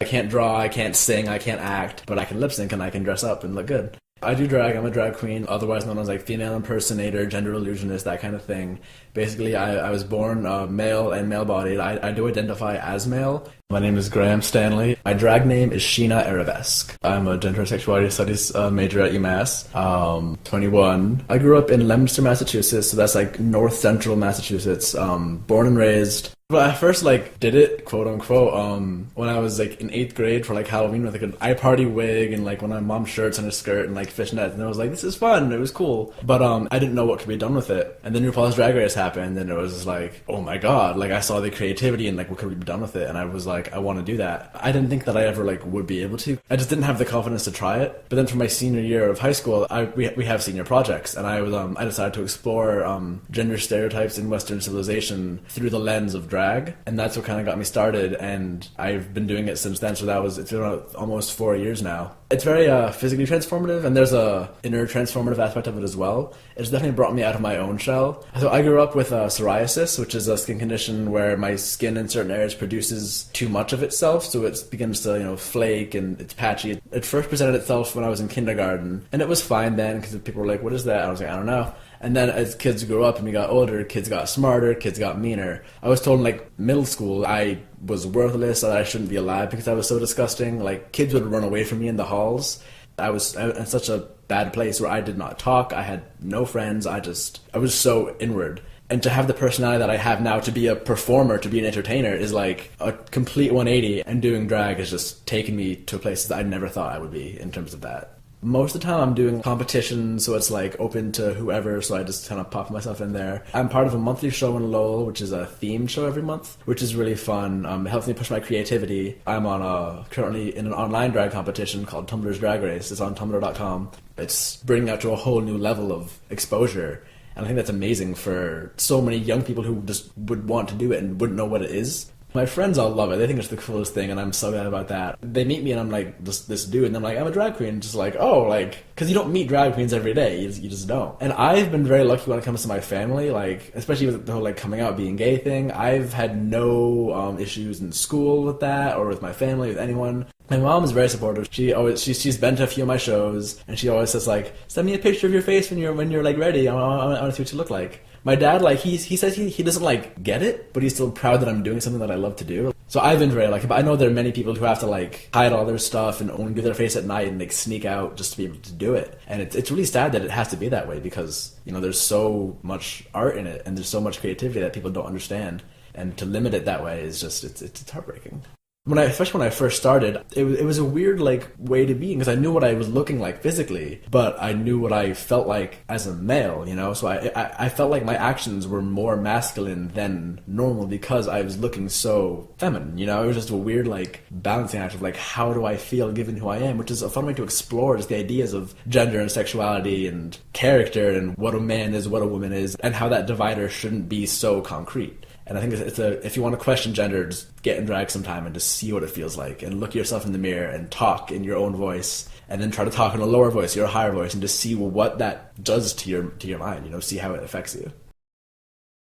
I can't draw, I can't sing, I can't act, but I can lip sync and I can dress up and look good. I do drag. I'm a drag queen, otherwise known as like female impersonator, gender illusionist, that kind of thing. Basically, I was born male and male-bodied. I do identify as male. My name is Graham Stanley. My drag name is Sheena Arabesque. I'm a gender and sexuality studies major at UMass. 21. I grew up in Leominster, Massachusetts, so that's like north central Massachusetts. Born and raised. But I first like did it, quote unquote, when I was like in 8th grade for like Halloween with like an iParty wig and like one of my mom's shirts and a skirt and like fishnets, and I was like, this is fun, it was cool. But I didn't know what could be done with it. And then RuPaul's Drag Race happened and it was just like, oh my god, like I saw the creativity and like what could be done with it, and I was like, I want to do that. I didn't think that I ever like would be able to. I just didn't have the confidence to try it. But then for my senior year of high school, we have senior projects, and I decided to explore gender stereotypes in Western civilization through the lens of drag. And that's what kind of got me started, and I've been doing it since then. So it's been almost 4 years now. It's very physically transformative, and there's a inner transformative aspect of it as well. It's definitely brought me out of my own shell. So I grew up with psoriasis, which is a skin condition where my skin in certain areas produces too much of itself, so it begins to flake and it's patchy. It first presented itself when I was in kindergarten, and it was fine then because people were like, "What is that?" I was like, "I don't know." And then as kids grew up and we got older, kids got smarter, kids got meaner. I was told in like middle school I was worthless, that I shouldn't be alive because I was so disgusting. Like kids would run away from me in the halls. I was in such a bad place where I did not talk. I had no friends. I was so inward. And to have the personality that I have now, to be a performer, to be an entertainer, is like a complete 180. And doing drag has just taken me to places that I never thought I would be in terms of that. Most of the time I'm doing competitions, so it's like open to whoever, so I just kind of pop myself in there. I'm part of a monthly show in Lowell, which is a themed show every month, which is really fun. It helps me push my creativity. I'm currently in an online drag competition called Tumblr's Drag Race. It's on tumblr.com. It's bringing out to a whole new level of exposure. And I think that's amazing for so many young people who just would want to do it and wouldn't know what it is. My friends all love it. They think it's the coolest thing, and I'm so glad about that. They meet me, and I'm like, this dude, and I'm like, I'm a drag queen. Just like, oh, like, because you don't meet drag queens every day. You just don't. And I've been very lucky when it comes to my family, like, especially with the whole, like, coming out, being gay thing. I've had no issues in school with that, or with my family, with anyone. My mom is very supportive. She's been to a few of my shows, and she always says, like, send me a picture of your face when you're like, ready. I want to see what you look like. My dad, like, he says he doesn't, like, get it, but he's still proud that I'm doing something that I love to do. So I've been very lucky, but I know there are many people who have to, like, hide all their stuff and only give their face at night and, like, sneak out just to be able to do it. And it's really sad that it has to be that way because, there's so much art in it and there's so much creativity that people don't understand. And to limit it that way is just, it's heartbreaking. Especially when I first started, it was a weird way to be because I knew what I was looking like physically, but I knew what I felt like as a male, So I felt like my actions were more masculine than normal because I was looking so feminine, It was just a weird balancing act of how do I feel given who I am, which is a fun way to explore just the ideas of gender and sexuality and character and what a man is, what a woman is, and how that divider shouldn't be so concrete. And I think if you want to question gender, just get in drag sometime and just see what it feels like and look yourself in the mirror and talk in your own voice and then try to talk in a lower voice, your higher voice, and just see what that does to your mind, see how it affects you.